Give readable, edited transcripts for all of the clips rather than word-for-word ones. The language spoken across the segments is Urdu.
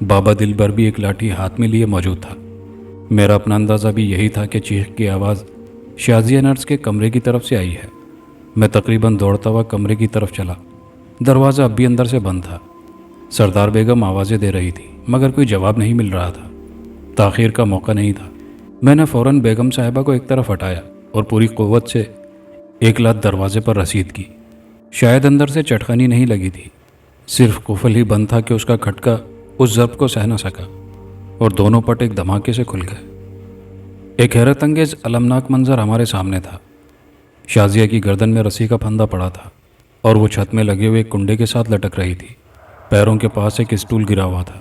بابا دلبر بھی ایک لاٹھی ہاتھ میں لیے موجود تھا۔ میرا اپنا اندازہ بھی یہی تھا کہ چیخ کی آواز شازیہ نرس کے کمرے کی طرف سے آئی ہے۔ میں تقریباً دوڑتا ہوا کمرے کی طرف چلا۔ دروازہ اب بھی اندر سے بند تھا۔ سردار بیگم آوازیں دے رہی تھی مگر کوئی جواب نہیں مل رہا تھا۔ تاخیر کا موقع نہیں تھا۔ میں نے فوراً بیگم صاحبہ کو ایک طرف ہٹایا اور پوری قوت سے ایک لات دروازے پر رسید کی۔ شاید اندر سے چٹخنی نہیں لگی تھی، صرف قفل ہی بند تھا کہ اس کا کھٹکا اس ضرب کو سہ نہ سکا اور دونوں پٹ ایک دھماکے سے کھل گئے۔ ایک حیرت انگیز المناک منظر ہمارے سامنے تھا۔ شازیہ کی گردن میں رسی کا پھندا پڑا تھا اور وہ چھت میں لگے ہوئے ایک کنڈے کے ساتھ لٹک رہی تھی۔ پیروں کے پاس ایک اسٹول گرا ہوا تھا۔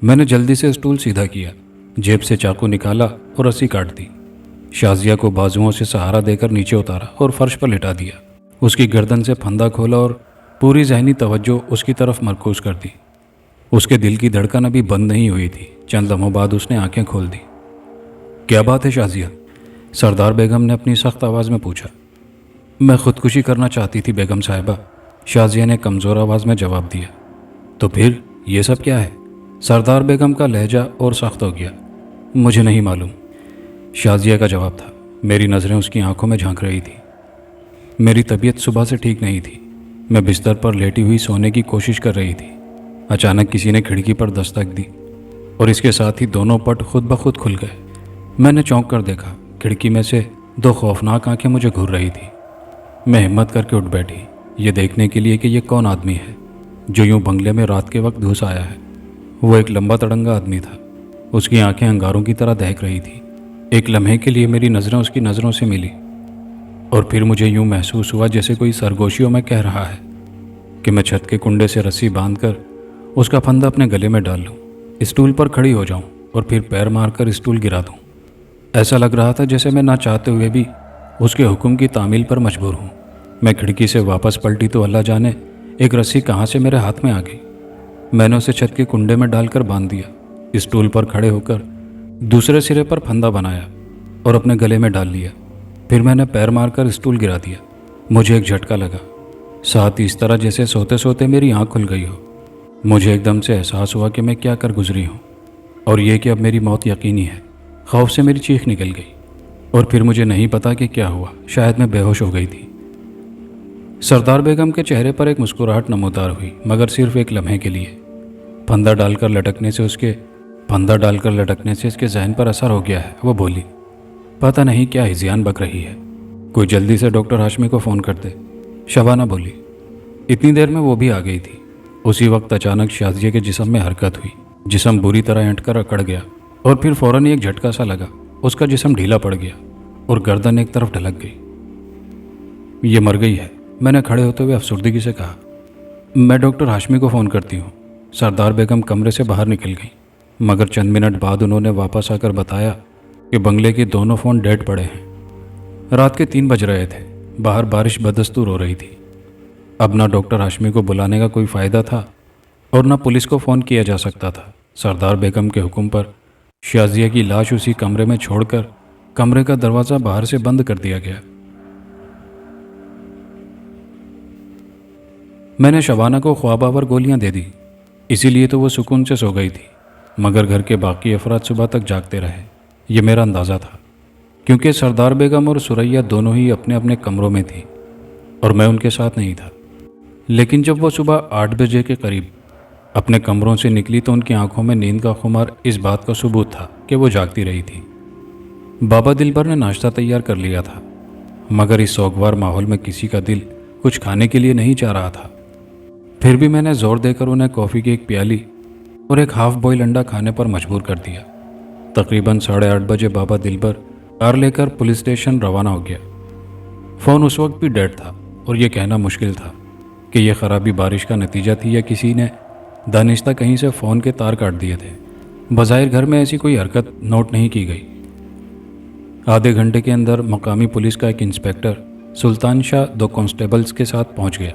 میں نے جلدی سے اسٹول سیدھا کیا، جیب سے چاقو نکالا اور رسی کاٹ دی۔ شازیہ کو بازوؤں سے سہارا دے کر نیچے اتارا اور فرش پر لٹا دیا۔ اس کی گردن سے پھندا کھولا اور پوری ذہنی توجہ اس کی طرف مرکوز کر دی۔ اس کے دل کی دھڑکن ابھی بند نہیں ہوئی تھی۔ چند لمحوں بعد اس نے آنکھیں کھول دی۔ کیا بات ہے شازیہ؟ سردار بیگم نے اپنی سخت آواز میں پوچھا۔ میں خودکشی کرنا چاہتی تھی بیگم صاحبہ، شازیہ نے کمزور آواز میں جواب دیا۔ تو پھر یہ سب کیا ہے؟ سردار بیگم کا لہجہ اور سخت ہو گیا۔ مجھے نہیں معلوم، شازیہ کا جواب تھا۔ میری نظریں اس کی آنکھوں میں جھانک رہی تھی۔ میری طبیعت صبح سے ٹھیک نہیں تھی۔ میں بستر پر لیٹی ہوئی سونے کی کوشش کر رہی تھی۔ اچانک کسی نے کھڑکی پر دستک دی اور اس کے ساتھ ہی دونوں پٹ خود بخود کھل گئے۔ میں نے چونک کر دیکھا، کھڑکی میں سے دو خوفناک آنکھیں مجھے گھور رہی تھی۔ میں ہمت کر کے اٹھ بیٹھی، یہ دیکھنے کے لیے کہ یہ کون آدمی ہے جو یوں بنگلے میں رات کے وقت گھس آیا ہے۔ وہ ایک لمبا تڑنگا آدمی تھا۔ اس کی آنکھیں انگاروں کی طرح دہک رہی تھی۔ ایک لمحے کے لیے میری نظریں اس کی نظروں سے ملی اور پھر مجھے یوں محسوس ہوا جیسے کوئی سرگوشیوں میں کہہ رہا ہے کہ میں چھت کے کنڈے سے رسی باندھ کر اس کا پھندا اپنے گلے میں ڈال لوں، اسٹول پر کھڑی ہو جاؤں اور پھر پیر مار کر اسٹول گرا دوں۔ ایسا لگ رہا تھا جیسے میں نہ چاہتے ہوئے بھی اس کے حکم کی تعمیل پر مجبور ہوں۔ میں کھڑکی سے واپس پلٹی تو اللہ جانے ایک رسی کہاں سے میرے ہاتھ میں آ گئی۔ میں نے اسے چھت کے کنڈے میں ڈال کر باندھ دیا، اسٹول پر کھڑے ہو کر دوسرے سرے پر پھندا بنایا اور اپنے گلے میں ڈال لیا۔ پھر میں نے پیر مار کر اسٹول گرا دیا۔ مجھے ایک جھٹکا لگا، ساتھ ہی اس طرح جیسے سوتے سوتے میری آنکھ کھل گئی ہو۔ مجھے ایک دم سے احساس ہوا کہ میں کیا کر گزری ہوں اور یہ کہ اب میری موت یقینی ہے۔ خوف سے میری چیخ نکل گئی اور پھر مجھے نہیں پتا کہ کیا ہوا، شاید میں بے ہوش ہو گئی تھی۔ سردار بیگم کے چہرے پر ایک مسکراہٹ نمودار ہوئی، مگر صرف ایک لمحے کے لیے۔ پھندا ڈال کر لٹکنے سے اس کے ذہن پر اثر ہو گیا ہے، وہ بولی۔ پتہ نہیں کیا ہذیان بک رہی ہے، کوئی جلدی سے ڈاکٹر ہاشمی کو فون کر دے، شبانہ بولی۔ اتنی دیر میں وہ بھی آ گئی تھی۔ اسی وقت اچانک شازیہ کے جسم میں حرکت ہوئی، جسم بری طرح اینٹ کر اکڑ گیا اور پھر فوراً ایک جھٹکا سا لگا، اس کا جسم ڈھیلا پڑ گیا اور گردن ایک طرف ڈھلک گئی۔ یہ مر گئی ہے، میں نے کھڑے ہوتے ہوئے افسردگی سے کہا۔ میں ڈاکٹر ہاشمی کو فون کرتی ہوں۔ سردار بیگم کمرے سے باہر نکل گئیں، مگر چند منٹ بعد انہوں نے واپس آ کر بتایا کہ بنگلے کے دونوں فون ڈیڈ پڑے ہیں۔ رات کے 3 بج رہے تھے، باہر بارش بدستور ہو رہی تھی۔ اب نہ ڈاکٹر ہاشمی کو بلانے کا کوئی فائدہ تھا اور نہ پولیس کو فون کیا جا سکتا تھا۔ سردار بیگم کے حکم پر شازیہ کی لاش اسی کمرے میں چھوڑ کر کمرے کا دروازہ باہر سے بند کر دیا گیا۔ میں نے شبانہ کو خواب آور گولیاں دے دی، اسی لیے تو وہ سکون سے سو گئی تھی، مگر گھر کے باقی افراد صبح تک جاگتے رہے۔ یہ میرا اندازہ تھا، کیونکہ سردار بیگم اور سریا دونوں ہی اپنے اپنے کمروں میں تھیں اور میں ان کے ساتھ نہیں تھا۔ لیکن جب وہ صبح 8 بجے کے قریب اپنے کمروں سے نکلی تو ان کی آنکھوں میں نیند کا خمار اس بات کا ثبوت تھا کہ وہ جاگتی رہی تھی۔ بابا دلبر نے ناشتہ تیار کر لیا تھا، مگر اس سوگوار ماحول میں کسی کا دل کچھ کھانے کے لیے نہیں چاہ رہا تھا۔ پھر بھی میں نے زور دے کر انہیں کافی کی ایک پیالی اور ایک ہاف بوائل انڈا کھانے پر مجبور کر دیا۔ تقریباً 8:30 بجے بابا دلبر کار لے کر پولیس اسٹیشن روانہ ہو گیا۔ فون اس وقت بھی ڈیڈ تھا اور یہ کہنا مشکل تھا کہ یہ خرابی بارش کا نتیجہ تھی یا کسی نے دانستہ کہیں سے فون کے تار کاٹ دیے تھے۔ بظاہر گھر میں ایسی کوئی حرکت نوٹ نہیں کی گئی۔ آدھے گھنٹے کے اندر مقامی پولیس کا ایک انسپکٹر سلطان شاہ 2 کانسٹیبلز کے ساتھ پہنچ گیا۔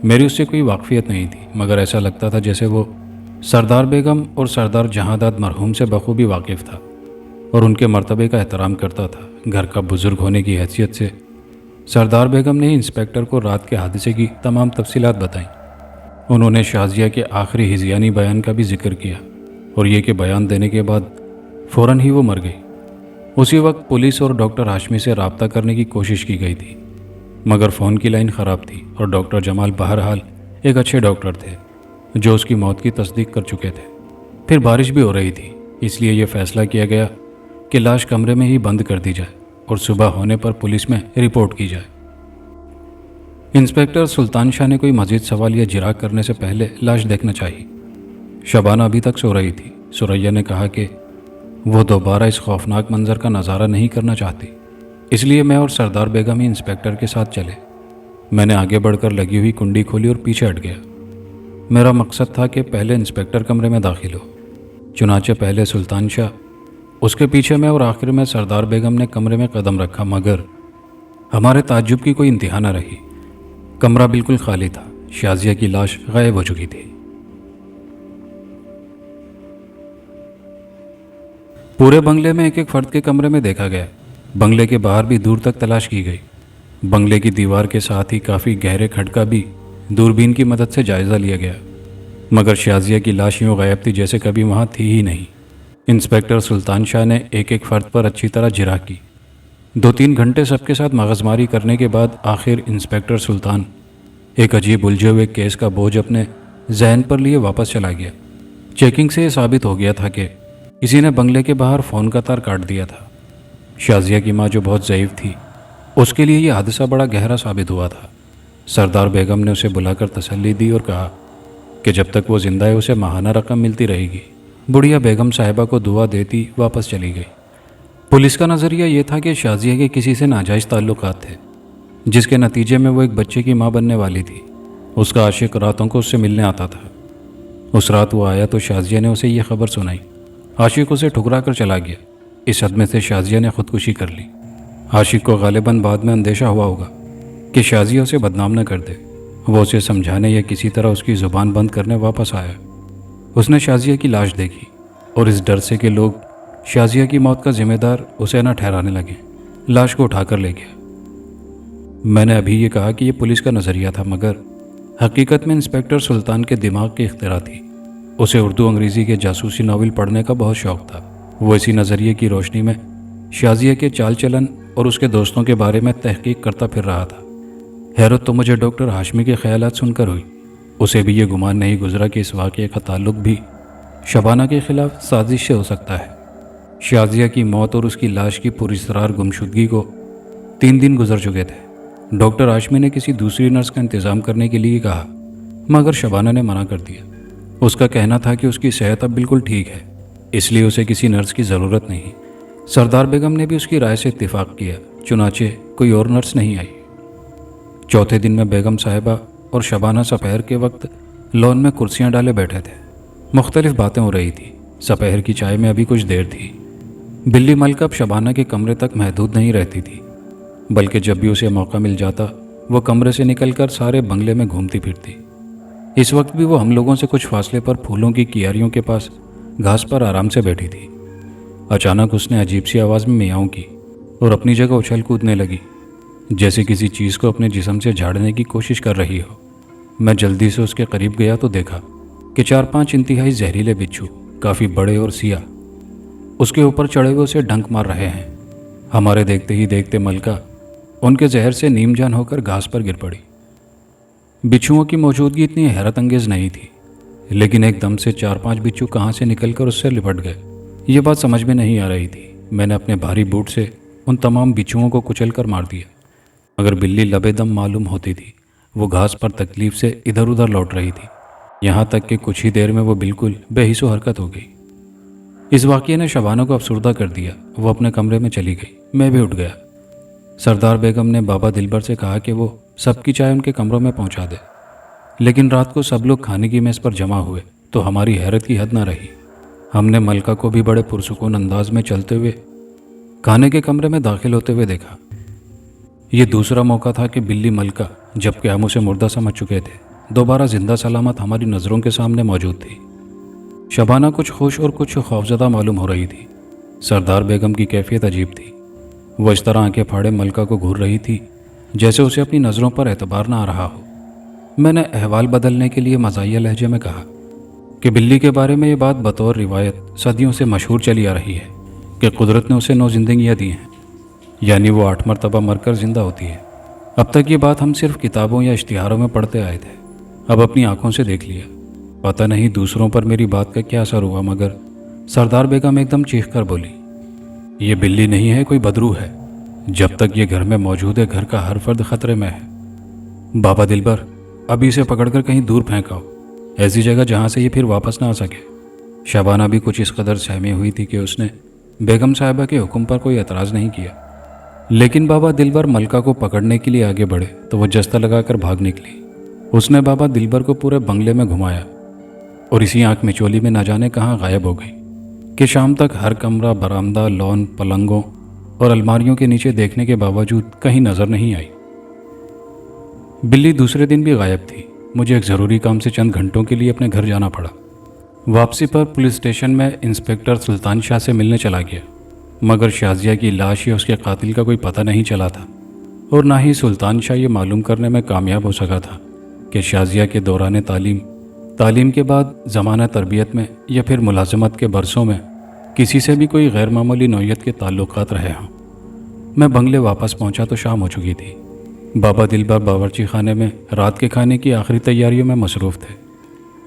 میری اس سے کوئی واقفیت نہیں تھی، مگر ایسا لگتا تھا جیسے وہ سردار بیگم اور سردار جہاں داد مرحوم سے بخوبی واقف تھا اور ان کے مرتبے کا احترام کرتا تھا۔ گھر کا بزرگ ہونے کی حیثیت سے سردار بیگم نے انسپکٹر کو رات کے حادثے کی تمام تفصیلات بتائیں۔ انہوں نے شازیہ کے آخری ہذیانی بیان کا بھی ذکر کیا اور یہ کہ بیان دینے کے بعد فوراً ہی وہ مر گئی۔ اسی وقت پولیس اور ڈاکٹر ہاشمی سے رابطہ کرنے کی کوشش کی گئی تھی، مگر فون کی لائن خراب تھی اور ڈاکٹر جمال بہرحال ایک اچھے ڈاکٹر تھے جو اس کی موت کی تصدیق کر چکے تھے۔ پھر بارش بھی ہو رہی تھی، اس لیے یہ فیصلہ کیا گیا کہ لاش کمرے میں ہی بند کر دی جائے اور صبح ہونے پر پولیس میں رپورٹ کی جائے۔ انسپکٹر سلطان شاہ نے کوئی مزید سوال یا جرح کرنے سے پہلے لاش دیکھنا چاہی۔ شبانہ ابھی تک سو رہی تھی۔ سوریا نے کہا کہ وہ دوبارہ اس خوفناک منظر کا نظارہ نہیں کرنا چاہتی، اس لیے میں اور سردار بیگم ہی انسپکٹر کے ساتھ چلے۔ میں نے آگے بڑھ کر لگی ہوئی کنڈی کھولی اور پیچھے ہٹ گیا۔ میرا مقصد تھا کہ پہلے انسپکٹر کمرے میں داخل ہو۔ چنانچہ پہلے سلطان شاہ، اس کے پیچھے میں اور آخر میں سردار بیگم نے کمرے میں قدم رکھا، مگر ہمارے تعجب کی کوئی انتہا نہ رہی۔ کمرہ بالکل خالی تھا، شازیہ کی لاش غائب ہو چکی تھی۔ پورے بنگلے میں ایک ایک فرد کے کمرے میں دیکھا گیا۔ بنگلے کے باہر بھی دور تک تلاش کی گئی۔ بنگلے کی دیوار کے ساتھ ہی کافی گہرے کھڈ کا بھی دوربین کی مدد سے جائزہ لیا گیا، مگر شازیہ کی لاش یوں غائب تھی جیسے کبھی وہاں تھی ہی نہیں۔ انسپکٹر سلطان شاہ نے ایک ایک فرد پر اچھی طرح جرح کی۔ 2-3 گھنٹے سب کے ساتھ مغزماری کرنے کے بعد آخر انسپکٹر سلطان ایک عجیب الجھے ہوئے کیس کا بوجھ اپنے ذہن پر لیے واپس چلا گیا۔ چیکنگ سے یہ ثابت ہو گیا تھا کہ کسی نے بنگلے کے باہر فون کا تار کاٹ دیا تھا۔ شازیہ کی ماں جو بہت ضعیف تھی، اس کے لیے یہ حادثہ بڑا گہرا ثابت ہوا تھا۔ سردار بیگم نے اسے بلا کر تسلی دی اور کہا کہ جب تک وہ زندہ ہے اسے ماہانہ رقم ملتی رہے گی۔ بڑھیا بیگم صاحبہ کو دعا دیتی واپس چلی گئی۔ پولیس کا نظریہ یہ تھا کہ شازیہ کے کسی سے ناجائز تعلقات تھے، جس کے نتیجے میں وہ ایک بچے کی ماں بننے والی تھی۔ اس کا عاشق راتوں کو اس سے ملنے آتا تھا۔ اس رات وہ آیا تو شازیہ نے اسے یہ خبر سنائی۔ عاشق اسے ٹھکرا کر چلا گیا۔ اس صدمے سے شازیہ نے خودکشی کر لی۔ عاشق کو غالباً بعد میں اندیشہ ہوا ہوگا کہ شازیہ اسے بدنام نہ کر دے۔ وہ اسے سمجھانے یا کسی طرح اس کی زبان بند کرنے واپس آیا۔ اس نے شازیہ کی لاش دیکھی اور اس ڈر سے کہ لوگ شازیہ کی موت کا ذمہ دار اسے نہ ٹھہرانے لگے، لاش کو اٹھا کر لے گیا۔ میں نے ابھی یہ کہا کہ یہ پولیس کا نظریہ تھا، مگر حقیقت میں انسپکٹر سلطان کے دماغ کی اختراع تھی۔ اسے اردو انگریزی کے جاسوسی ناول پڑھنے کا بہت شوق تھا۔ وہ اسی نظریے کی روشنی میں شازیہ کے چال چلن اور اس کے دوستوں کے بارے میں تحقیق کرتا پھر رہا تھا۔ حیرت تو مجھے ڈاکٹر ہاشمی کے خیالات سن کر ہوئی۔ اسے بھی یہ گمان نہیں گزرا کہ اس واقعے کا تعلق بھی شبانہ کے خلاف سازش سے ہو سکتا ہے۔ شازیہ کی موت اور اس کی لاش کی پراسرار گمشدگی کو 3 دن گزر چکے تھے۔ ڈاکٹر ہاشمی نے کسی دوسری نرس کا انتظام کرنے کے لیے کہا، مگر شبانہ نے منع کر دیا۔ اس کا کہنا تھا کہ اس کی صحت اب بالکل ٹھیک ہے، اس لیے اسے کسی نرس کی ضرورت نہیں۔ سردار بیگم نے بھی اس کی رائے سے اتفاق کیا، چنانچہ کوئی اور نرس نہیں آئی۔ چوتھے دن میں بیگم صاحبہ اور شبانہ سپہر کے وقت لون میں کرسیاں ڈالے بیٹھے تھے۔ مختلف باتیں ہو رہی تھیں۔ سپہر کی چائے میں ابھی کچھ دیر تھی۔ بلی ملکہ اب شبانہ کے کمرے تک محدود نہیں رہتی تھی، بلکہ جب بھی اسے موقع مل جاتا وہ کمرے سے نکل کر سارے بنگلے میں گھومتی پھرتی۔ اس وقت بھی وہ ہم لوگوں سے کچھ فاصلے پر پھولوں کی کیاریوں کے پاس گھاس پر آرام سے بیٹھی تھی۔ اچانک اس نے عجیب سی آواز میں میاؤں کی اور اپنی جگہ اچھل کودنے لگی، جیسے کسی چیز کو اپنے جسم سے جھاڑنے کی کوشش کر رہی ہو۔ میں جلدی سے اس کے قریب گیا تو دیکھا کہ 4-5 انتہائی زہریلے بچھو، کافی بڑے اور سیاہ، اس کے اوپر چڑھے ہوئے اسے ڈنک مار رہے ہیں۔ ہمارے دیکھتے ہی دیکھتے ملکہ ان کے زہر سے نیم جان ہو کر گھاس پر گر پڑی۔ بچھوؤں کی موجودگی اتنی حیرت انگیز نہیں تھی، لیکن ایک دم سے 4-5 بچھو کہاں سے نکل کر اس سے لپٹ گئے، یہ بات سمجھ میں نہیں آ رہی تھی۔ میں نے اپنے بھاری بوٹ سے ان تمام بچھوؤں کو کچل کر مار دیا، مگر بلی لبے دم معلوم ہوتی تھی۔ وہ گھاس پر تکلیف سے ادھر ادھر لوٹ رہی تھی، یہاں تک کہ کچھ ہی دیر میں وہ بالکل بے حس و حرکت ہو گئی۔ اس واقعے نے شبانہ کو افسردہ کر دیا۔ وہ اپنے کمرے میں چلی گئی، میں بھی اٹھ گیا۔ سردار بیگم نے بابا دلبر سے کہا کہ وہ سب کی چائے ان کے کمروں میں پہنچا دے، لیکن رات کو سب لوگ کھانے کی میز پر جمع ہوئے تو ہماری حیرت کی حد نہ رہی۔ ہم نے ملکہ کو بھی بڑے پرسکون انداز میں چلتے ہوئے کھانے کے کمرے میں داخل ہوتے ہوئے دیکھا۔ یہ دوسرا موقع تھا کہ بلی ملکہ، جبکہ ہم اسے مردہ سمجھ چکے تھے، دوبارہ زندہ سلامت ہماری نظروں کے سامنے موجود تھی۔ شبانہ کچھ خوش اور کچھ خوفزدہ معلوم ہو رہی تھی۔ سردار بیگم کی کیفیت عجیب تھی۔ وہ اس طرح آنکھیں پھاڑے ملکہ کو گھور رہی تھی جیسے اسے اپنی نظروں پر اعتبار نہ آ رہا ہو۔ میں نے احوال بدلنے کے لیے مزاحیہ لہجے میں کہا، کہ بلی کے بارے میں یہ بات بطور روایت صدیوں سے مشہور چلی آ رہی ہے کہ قدرت نے اسے 9 زندگیاں دی ہیں، یعنی وہ 8 مرتبہ مر کر زندہ ہوتی ہے۔ اب تک یہ بات ہم صرف کتابوں یا اشتہاروں میں پڑھتے آئے تھے، اب اپنی آنکھوں سے دیکھ لیا۔ پتہ نہیں دوسروں پر میری بات کا کیا اثر ہوا، مگر سردار بیگم ایک دم چیخ کر بولی، یہ بلی نہیں ہے، کوئی بدرو ہے۔ جب تک یہ گھر میں موجود ہے گھر کا ہر فرد خطرے میں ہے۔ بابا دلبر، ابھی اسے پکڑ کر کہیں دور پھینکاؤ، ایسی جگہ جہاں سے یہ پھر واپس نہ آ سکے۔ شبانہ بھی کچھ اس قدر سہمی ہوئی تھی کہ اس نے بیگم صاحبہ کے حکم پر کوئی اعتراض نہیں کیا، لیکن بابا دلبر ملکہ کو پکڑنے کے لیے آگے بڑھے تو وہ جستہ لگا کر بھاگ نکلی۔ اس نے بابا دلبر کو پورے بنگلے میں گھمایا اور اسی آنکھ مچولی میں نہ جانے کہاں غائب ہو گئی کہ شام تک ہر کمرہ، برآمدہ، لون، پلنگوں اور الماریوں کے نیچے دیکھنے کے باوجود کہیں نظر نہیں آئی۔ بلی دوسرے دن بھی غائب تھی۔ مجھے ایک ضروری کام سے چند گھنٹوں کے لیے اپنے گھر جانا پڑا۔ واپسی پر پولیس اسٹیشن میں انسپکٹر سلطان شاہ سے ملنے چلا گیا، مگر شازیہ کی لاش یا اس کے قاتل کا کوئی پتہ نہیں چلا تھا، اور نہ ہی سلطان شاہ یہ معلوم کرنے میں کامیاب ہو سکا تھا کہ شازیہ کے دوران تعلیم کے بعد زمانہ تربیت میں یا پھر ملازمت کے برسوں میں کسی سے بھی کوئی غیر معمولی نوعیت کے تعلقات رہے ہوں۔ میں بنگلے واپس پہنچا تو شام ہو چکی تھی۔ بابا دلبر باورچی خانے میں رات کے کھانے کی آخری تیاریوں میں مصروف تھے۔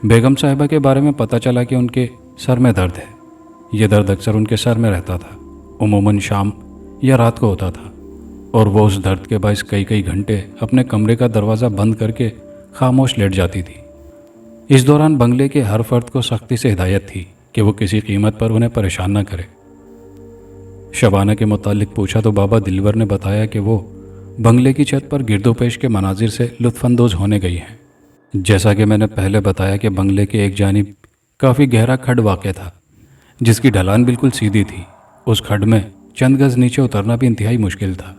بیگم صاحبہ کے بارے میں پتہ چلا کہ ان کے سر میں درد ہے۔ یہ درد اکثر ان کے سر میں رہتا تھا، عموماً شام یا رات کو ہوتا تھا، اور وہ اس درد کے باعث کئی گھنٹے اپنے کمرے کا دروازہ بند کر کے خاموش لیٹ جاتی تھی۔ اس دوران بنگلے کے ہر فرد کو سختی سے ہدایت تھی کہ وہ کسی قیمت پر انہیں پریشان نہ کرے۔ شبانہ کے متعلق پوچھا تو بابا دلبر نے بتایا کہ وہ بنگلے کی چھت پر گرد و پیش کے مناظر سے لطف اندوز ہونے گئی ہیں۔ جیسا کہ میں نے پہلے بتایا کہ بنگلے کے ایک جانب کافی گہرا کھڈ واقع تھا جس کی ڈھلان بالکل سیدھی تھی۔ اس کھڈ میں چند گز نیچے اترنا بھی انتہائی مشکل تھا۔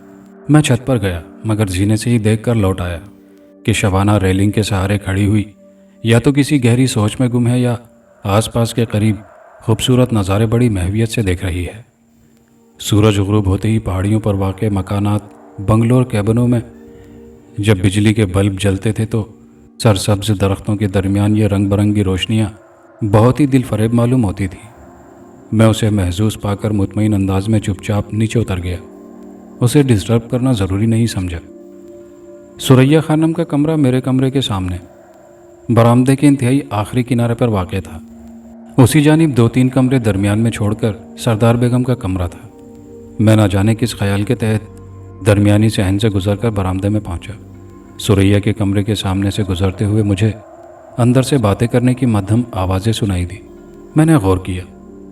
میں چھت پر گیا، مگر زینے سے ہی دیکھ کر لوٹ آیا کہ شبانہ ریلنگ کے سہارے کھڑی ہوئی یا تو کسی گہری سوچ میں گم ہے یا آس پاس کے قریب خوبصورت نظارے بڑی محویت سے دیکھ رہی ہے۔ سورج غروب ہوتے ہی پہاڑیوں پر واقع مکانات، بنگلوں اور کیبنوں میں جب بجلی کے بلب جلتے تھے تو سرسبز درختوں کے درمیان یہ رنگ برنگی روشنیاں بہت ہی دل فریب معلوم ہوتی تھیں۔ میں اسے محظوظ پا کر مطمئن انداز میں چپ چاپ نیچے اتر گیا۔ اسے ڈسٹرب کرنا ضروری نہیں سمجھا۔ ثریا خانم کا کمرہ میرے کمرے کے سامنے برآمدے کے انتہائی آخری کنارے پر واقع تھا۔ اسی جانب 2-3 کمرے درمیان میں چھوڑ کر سردار بیگم کا کمرہ تھا۔ میں نہ جانے کس خیال کے تحت درمیانی صحن سے گزر کر برآمدے میں پہنچا۔ ثریا کے کمرے کے سامنے سے گزرتے ہوئے مجھے اندر سے باتیں کرنے کی مدھم آوازیں سنائی دی۔ میں نے غور کیا،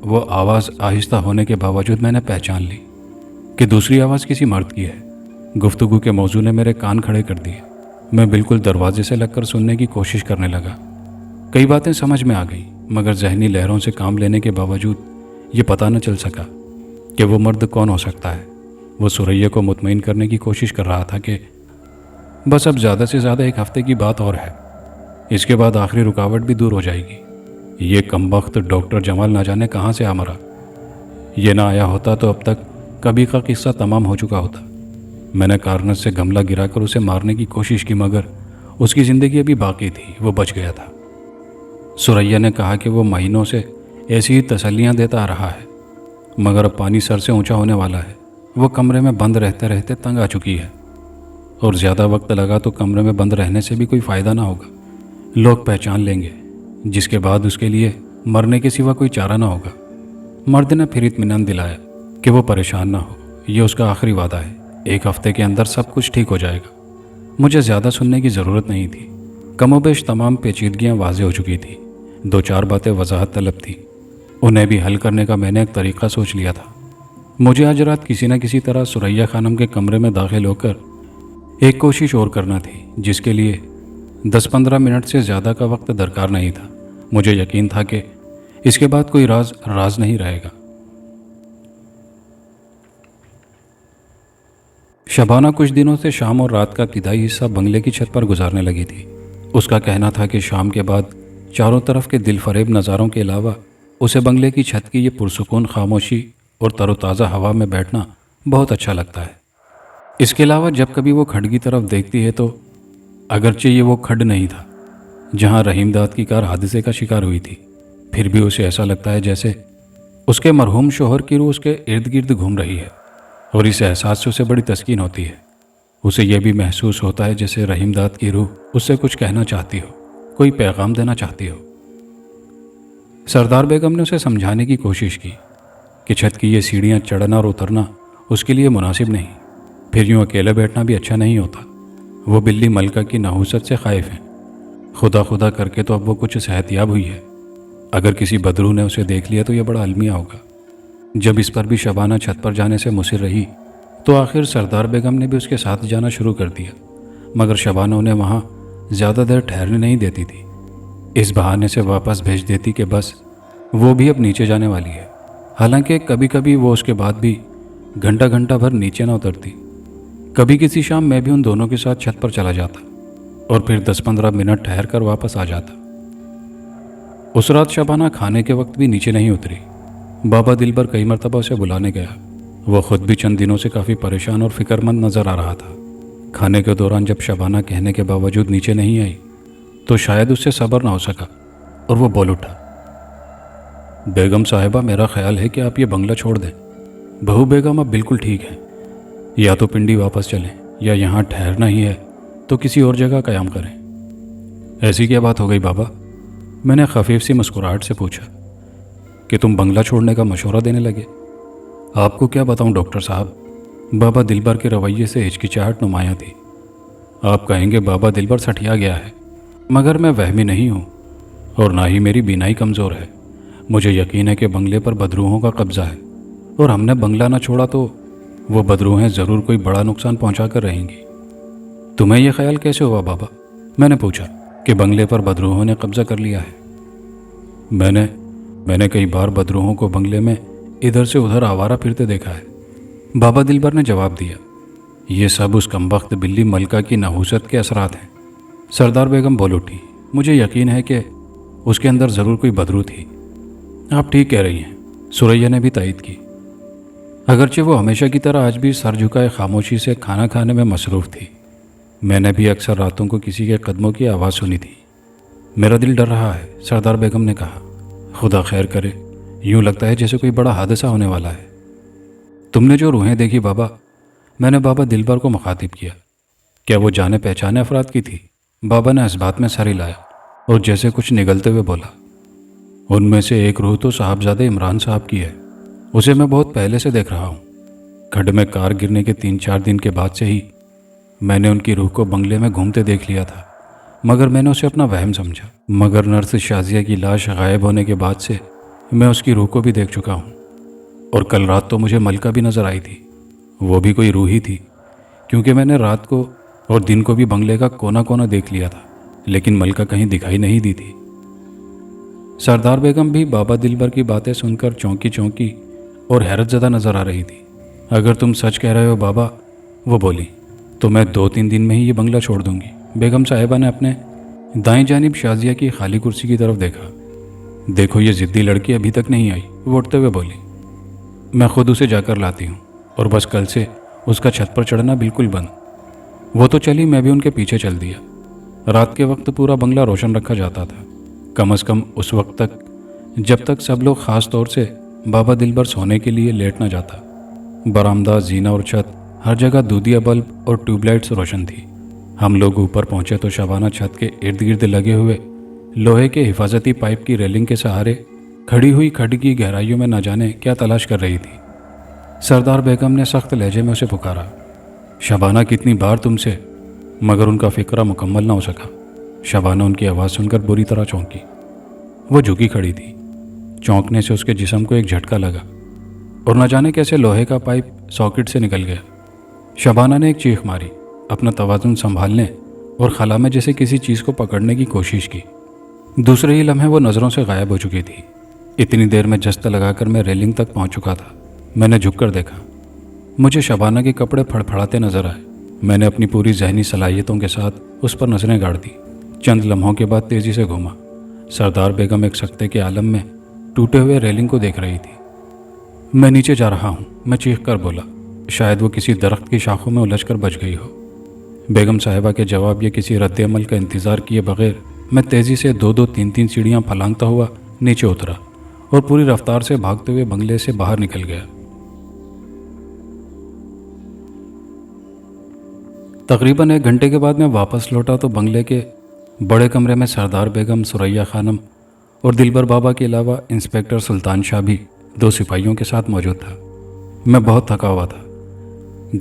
وہ آواز آہستہ ہونے کے باوجود میں نے پہچان لی کہ دوسری آواز کسی مرد کی ہے۔ گفتگو کے موضوع نے میرے کان کھڑے کر دیے۔ میں بالکل دروازے سے لگ کر سننے کی کوشش کرنے لگا۔ کئی باتیں سمجھ میں آ گئی، مگر ذہنی لہروں سے کام لینے کے باوجود یہ پتہ نہ چل سکا کہ وہ مرد کون ہو سکتا ہے۔ وہ ثریا کو مطمئن کرنے کی کوشش کر رہا تھا کہ بس اب زیادہ سے زیادہ 1 ہفتے کی بات اور ہے، اس کے بعد آخری رکاوٹ بھی دور ہو جائے گی۔ یہ کمبخت ڈاکٹر جمال نہ جانے کہاں سے آ مرا۔ یہ نہ آیا ہوتا تو اب تک کبھی کا قصہ تمام ہو چکا ہوتا۔ میں نے کارنس سے گملہ گرا کر اسے مارنے کی کوشش کی، مگر اس کی زندگی ابھی باقی تھی، وہ بچ گیا تھا۔ ثریا نے کہا کہ وہ مہینوں سے ایسی ہی تسلیاں دیتا آ رہا ہے، مگر اب پانی سر سے اونچا ہونے والا ہے۔ وہ کمرے میں بند رہتے رہتے تنگ آ چکی ہے، اور زیادہ وقت لگا تو کمرے میں بند رہنے سے بھی کوئی فائدہ نہ ہوگا۔ لوگ پہچان لیں گے، جس کے بعد اس کے لیے مرنے کے سوا کوئی چارہ نہ ہوگا۔ مرد نے پھر اطمینان دلایا کہ وہ پریشان نہ ہو، یہ اس کا آخری وعدہ ہے، 1 ہفتے کے اندر سب کچھ ٹھیک ہو جائے گا۔ مجھے زیادہ سننے کی ضرورت نہیں تھی، کم و بیش تمام پیچیدگیاں واضح ہو چکی تھیں۔ 2-4 باتیں وضاحت طلب تھیں، انہیں بھی حل کرنے کا میں نے ایک طریقہ سوچ لیا تھا۔ مجھے آج رات کسی نہ کسی طرح ثریا خانم کے کمرے میں داخل ہو کر ایک کوشش اور کرنا تھی، جس کے لیے 10-15 منٹ سے زیادہ کا وقت درکار نہیں تھا۔ مجھے یقین تھا کہ اس کے بعد کوئی راز نہیں رہے گا۔ شبانہ کچھ دنوں سے شام اور رات کا ابتدائی حصہ بنگلے کی چھت پر گزارنے لگی تھی۔ اس کا کہنا تھا کہ شام کے بعد چاروں طرف کے دل فریب نظاروں کے علاوہ اسے بنگلے کی چھت کی یہ پرسکون خاموشی اور تر و تازہ ہوا میں بیٹھنا بہت اچھا لگتا ہے۔ اس کے علاوہ جب کبھی وہ کھڈ کی طرف دیکھتی ہے تو اگرچہ یہ وہ کھڈ نہیں تھا جہاں رحیم داد کی کار حادثے کا شکار ہوئی تھی، پھر بھی اسے ایسا لگتا ہے جیسے اس کے مرحوم شوہر کی روح اس کے ارد گرد گھوم رہی ہے، اور اس احساس سے اسے بڑی تسکین ہوتی ہے۔ اسے یہ بھی محسوس ہوتا ہے جیسے رحیم داد کی روح اس سے کچھ کہنا چاہتی ہو، کوئی پیغام دینا چاہتی ہو۔ سردار بیگم نے اسے سمجھانے کی کوشش کی کہ چھت کی یہ سیڑھیاں چڑھنا اور اترنا اس کے لیے مناسب نہیں، پھر یوں اکیلے بیٹھنا بھی اچھا نہیں ہوتا۔ وہ بلی ملکہ کی نحوست سے خائف ہیں، خدا خدا کر کے تو اب وہ کچھ صحت یاب ہوئی ہے، اگر کسی بدرو نے اسے دیکھ لیا تو یہ بڑا المیہ ہوگا۔ جب اس پر بھی شبانہ چھت پر جانے سے مصر رہی تو آخر سردار بیگم نے بھی اس کے ساتھ جانا شروع کر دیا، مگر شبانہ انہیں وہاں زیادہ دیر ٹھہرنے نہیں دیتی تھی، اس بہانے سے واپس بھیج دیتی کہ بس وہ بھی اب نیچے جانے والی ہے۔ حالانکہ کبھی کبھی وہ اس کے بعد بھی گھنٹہ گھنٹہ بھر نیچے نہ اترتی۔ کبھی کسی شام میں بھی ان دونوں کے ساتھ چھت پر چلا جاتا اور پھر 10-15 منٹ ٹھہر کر واپس آ جاتا۔ اس رات شبانہ کھانے کے وقت بھی نیچے نہیں اتری۔ بابا دلبر کئی مرتبہ اسے بلانے گیا، وہ خود بھی چند دنوں سے کافی پریشان اور فکر مند نظر آ رہا تھا۔ کھانے کے دوران جب شبانہ کہنے کے باوجود نیچے نہیں آئی تو شاید اس سے صبر نہ ہو سکا اور وہ بول اٹھا، بیگم صاحبہ میرا خیال ہے کہ آپ یہ بنگلہ چھوڑ دیں۔ بہو بیگم اب بالکل ٹھیک ہیں، یا تو پنڈی واپس چلیں یا یہاں ٹھہرنا ہی ہے تو کسی اور جگہ قیام کریں۔ ایسی کیا بات ہو گئی بابا؟ میں نے خفیف سی مسکراہٹ سے پوچھا کہ تم بنگلہ چھوڑنے کا مشورہ دینے لگے۔ آپ کو کیا بتاؤں ڈاکٹر صاحب، بابا دلبر کے رویے سے ہچکچاہٹ نمایاں تھی۔ آپ کہیں گے بابا دلبر سٹھیا گیا ہے، مگر میں وہمی نہیں ہوں اور نہ ہی میری بینائی کمزور ہے۔ مجھے یقین ہے کہ بنگلے پر بدروحوں کا قبضہ ہے، اور ہم نے بنگلہ نہ چھوڑا تو وہ بدروہیں ضرور کوئی بڑا نقصان پہنچا کر رہیں گی۔ تمہیں یہ خیال کیسے ہوا بابا؟ میں نے پوچھا کہ بنگلے پر بدروحوں نے قبضہ کر لیا ہے۔ میں نے کئی بار بدروحوں کو بنگلے میں ادھر سے ادھر آوارہ پھرتے دیکھا ہے، بابا دلبر نے جواب دیا۔ یہ سب اس کمبخت بلی ملکہ کی نحوست کے اثرات ہیں۔ سردار بیگم بول اٹھی، مجھے یقین ہے کہ اس کے اندر ضرور کوئی بدرو تھی۔ آپ ٹھیک کہہ رہی ہیں، سریا نے بھی تائید کی، اگرچہ وہ ہمیشہ کی طرح آج بھی سر جھکائے خاموشی سے کھانا کھانے میں مصروف تھی۔ میں نے بھی اکثر راتوں کو کسی کے قدموں کی آواز سنی تھی۔ میرا دل ڈر رہا ہے، سردار بیگم نے کہا، خدا خیر کرے، یوں لگتا ہے جیسے کوئی بڑا حادثہ ہونے والا ہے۔ تم نے جو روحیں دیکھی بابا، میں نے بابا دلبر کو مخاطب کیا، کیا وہ جانے پہچانے افراد کی تھی؟ بابا نے اس بات میں سر ہلایا اور جیسے کچھ نگلتے ہوئے بولا، ان میں سے ایک روح تو صاحبزادہ عمران صاحب کی ہے، اسے میں بہت پہلے سے دیکھ رہا ہوں۔ کھڈ میں کار گرنے کے 3-4 دن کے بعد سے ہی میں نے ان کی روح کو بنگلے میں گھومتے دیکھ لیا تھا، مگر میں نے اسے اپنا وہم سمجھا۔ مگر نرس شازیہ کی لاش غائب ہونے کے بعد سے میں اس کی روح کو بھی دیکھ چکا ہوں، اور کل رات تو مجھے ملکہ بھی نظر آئی تھی، وہ بھی کوئی روح ہی تھی، کیونکہ میں نے رات کو اور دن کو بھی بنگلے کا کونا کونا دیکھ لیا تھا، لیکن ملکہ کہیں دکھائی نہیں دی تھی۔ سردار بیگم بھی بابا دلبر کی باتیں سن کر چونکی چونکی اور حیرت زدہ نظر آ رہی تھی۔ اگر تم سچ کہہ رہے ہو بابا، وہ بولی، تو میں 2-3 دن میں ہی یہ بنگلہ چھوڑ دوں گی۔ بیگم صاحبہ نے اپنے دائیں جانب شازیہ کی خالی کرسی کی طرف دیکھا۔ دیکھو یہ ضدی لڑکی ابھی تک نہیں آئی، وہ اٹھتے ہوئے بولی، میں خود اسے جا کر لاتی ہوں، اور بس کل سے اس کا چھت پر چڑھنا بالکل بند۔ وہ تو چلی، میں بھی ان کے پیچھے چل دیا۔ رات کے وقت پورا بنگلہ روشن رکھا جاتا تھا، کم از کم اس وقت تک جب تک سب لوگ، خاص طور سے بابا دلبر، سونے کے لیے لیٹ نہ جاتا۔ برآمدہ، زینہ اور چھت، ہر جگہ دودھیا بلب اور ٹیوب لائٹس روشن تھی۔ ہم لوگ اوپر پہنچے تو شبانہ چھت کے ارد گرد لگے ہوئے لوہے کے حفاظتی پائپ کی ریلنگ کے سہارے کھڑی ہوئی کھڈ کی گہرائیوں میں نہ جانے کیا تلاش کر رہی تھی۔ سردار بیگم نے سخت لہجے میں اسے پکارا، شبانہ کتنی بار تم سے، مگر ان کا فکرہ مکمل نہ ہو سکا۔ شبانہ ان کی آواز سن کر بری طرح چونکی، وہ جھکی کھڑی تھی۔ چونکنے سے اس کے جسم کو ایک جھٹکا لگا اور نہ جانے کیسے لوہے کا پائپ ساکٹ سے نکل گیا۔ شبانہ نے ایک چیخ ماری، اپنا توازن سنبھالنے اور خلا میں جیسے کسی چیز کو پکڑنے کی کوشش کی۔ دوسرے ہی لمحے وہ نظروں سے غائب ہو چکی تھی۔ اتنی دیر میں جست لگا کر میں ریلنگ تک پہنچ چکا تھا۔ میں نے جھک کر دیکھا، مجھے شبانہ کے کپڑے پھڑپھڑاتے نظر آئے۔ میں نے اپنی پوری ذہنی صلاحیتوں کے ساتھ اس پر نظریں گاڑ دی۔ چند لمحوں کے بعد تیزی سے گھوما۔ سردار بیگم ایک سکتے کے عالم میں ٹوٹے ہوئے ریلنگ کو دیکھ رہی تھی۔ میں نیچے جا رہا ہوں، میں چیخ کر بولا، شاید وہ کسی درخت کی شاخوں میں الجھ کر بچ گئی ہو۔ بیگم صاحبہ کے جواب یا کسی رد عمل کا انتظار کیے بغیر میں تیزی سے 2-2 3-3 سیڑھیاں پھلانگتا ہوا نیچے اترا اور پوری رفتار سے بھاگتے ہوئے بنگلے سے باہر نکل گیا۔ تقریباً 1 گھنٹے کے بعد میں واپس لوٹا تو بنگلے کے بڑے کمرے میں سردار بیگم، ثریا خانم اور دلبر بابا کے علاوہ انسپکٹر سلطان شاہ بھی 2 سپاہیوں کے ساتھ موجود تھا۔ میں بہت تھکا ہوا تھا۔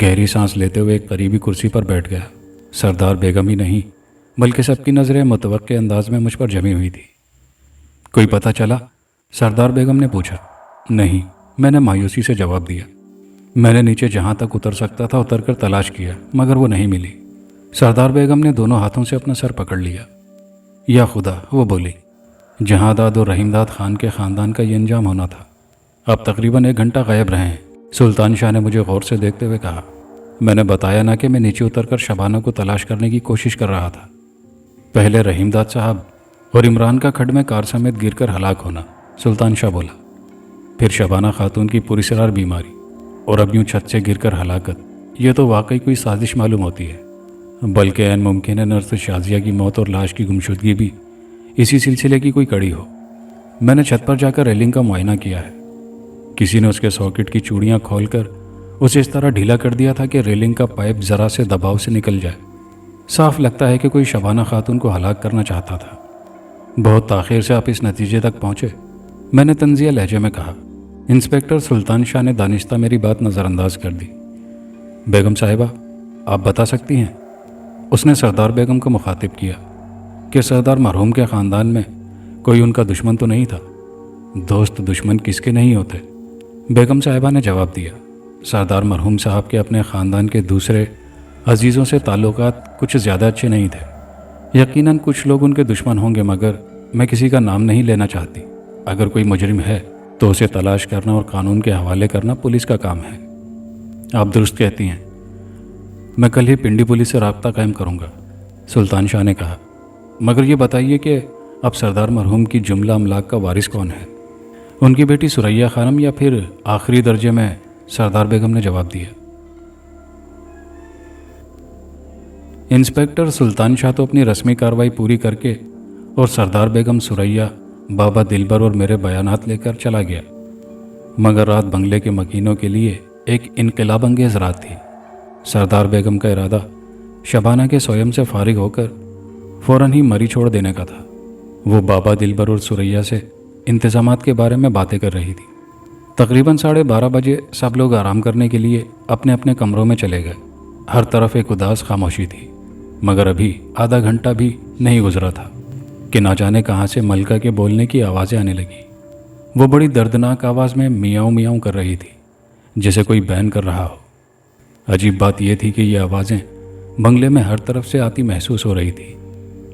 گہری سانس لیتے ہوئے ایک قریبی کرسی پر بیٹھ گیا۔ سردار بیگم ہی نہیں بلکہ سب کی نظریں متوقع انداز میں مجھ پر جمی ہوئی تھی۔ کوئی پتہ چلا؟ سردار بیگم نے پوچھا۔ نہیں، میں نے مایوسی سے جواب دیا۔ میں نے نیچے جہاں تک اتر سکتا تھا اتر کر تلاش کیا مگر وہ نہیں ملی۔ سردار بیگم نے دونوں ہاتھوں سے اپنا سر پکڑ لیا۔ یا خدا، وہ بولی، جہاں داد اور رحیم داد خان کے خاندان کا یہ انجام ہونا تھا۔ اب تقریباً 1 گھنٹہ غائب رہے ہیں۔ سلطان شاہ نے مجھے غور سے دیکھتے ہوئے کہا۔ میں نے بتایا نہ کہ میں نیچے اتر کر شبانہ کو تلاش کرنے کی کوشش کر رہا تھا۔ پہلے رحیم داد صاحب اور عمران کا کھڈ میں کار سمیت گر کر ہلاک ہونا، سلطان شاہ بولا۔ پھر شبانہ خاتون کی پراسرار بیماری اور اب یوں چھت سے گر کر ہلاکت، یہ تو واقعی کوئی سازش معلوم ہوتی ہے۔ بلکہ عین ممکن ہے نرس شازیہ کی موت اور لاش کی گمشدگی بھی اسی سلسلے کی کوئی کڑی ہو۔ میں نے چھت پر جا کر ریلنگ کا معائنہ کیا ہے۔ کسی نے اس کے ساکٹ کی چوڑیاں کھول کر اسے اس طرح ڈھیلا کر دیا تھا کہ ریلنگ کا پائپ ذرا سے دباؤ سے نکل جائے۔ صاف لگتا ہے کہ کوئی شبانہ خاتون کو ہلاک کرنا چاہتا تھا۔ بہت تاخیر سے آپ اس نتیجے تک پہنچے، میں نے طنزیہ لہجے میں کہا۔ انسپکٹر سلطان شاہ نے دانستہ میری بات نظر انداز کر دی۔ بیگم صاحبہ، آپ بتا سکتی ہیں؟ اس نے سردار بیگم کو مخاطب کیا کہ سردار مرحوم کے خاندان میں کوئی ان کا دشمن تو نہیں تھا؟ دوست دشمن کس کے نہیں ہوتے؟ بیگم صاحبہ نے جواب دیا۔ سردار مرحوم صاحب کے اپنے خاندان کے دوسرے عزیزوں سے تعلقات کچھ زیادہ اچھے نہیں تھے۔ یقیناً کچھ لوگ ان کے دشمن ہوں گے مگر میں کسی کا نام نہیں لینا چاہتی۔ اگر کوئی مجرم ہے تو اسے تلاش کرنا اور قانون کے حوالے کرنا پولیس کا کام ہے۔ آپ درست کہتی ہیں، میں کل ہی پنڈی پولیس سے رابطہ قائم کروں گا، سلطان شاہ نے کہا۔ مگر یہ بتائیے کہ اب سردار مرحوم کی جملہ املاک کا وارث کون ہے؟ ان کی بیٹی ثریا خانم یا پھر آخری درجے میں؟ سردار بیگم نے جواب دیا۔ انسپکٹر سلطان شاہ تو اپنی رسمی کارروائی پوری کر کے اور سردار بیگم، ثریا، بابا دلبر اور میرے بیانات لے کر چلا گیا۔ مگر رات بنگلے کے مکینوں کے لیے ایک انقلاب انگیز رات تھی۔ سردار بیگم کا ارادہ شبانہ کے سویم سے فارغ ہو کر فوراً ہی مری چھوڑ دینے کا تھا۔ وہ بابا دلبر اور ثریا سے انتظامات کے بارے میں باتیں کر رہی تھی۔ تقریباً 12:30 بجے سب لوگ آرام کرنے کے لیے اپنے اپنے کمروں میں چلے گئے۔ ہر طرف ایک اداس خاموشی تھی، مگر ابھی آدھا گھنٹہ بھی نہیں گزرا تھا کہ نہ جانے کہاں سے ملکہ کے بولنے کی آوازیں آنے لگیں۔ وہ بڑی دردناک آواز میں میاؤں میاؤں کر رہی تھی، جیسے کوئی بین کر رہا ہو۔ عجیب بات یہ تھی کہ یہ آوازیں بنگلے میں ہر طرف سے آتی محسوس ہو رہی تھی۔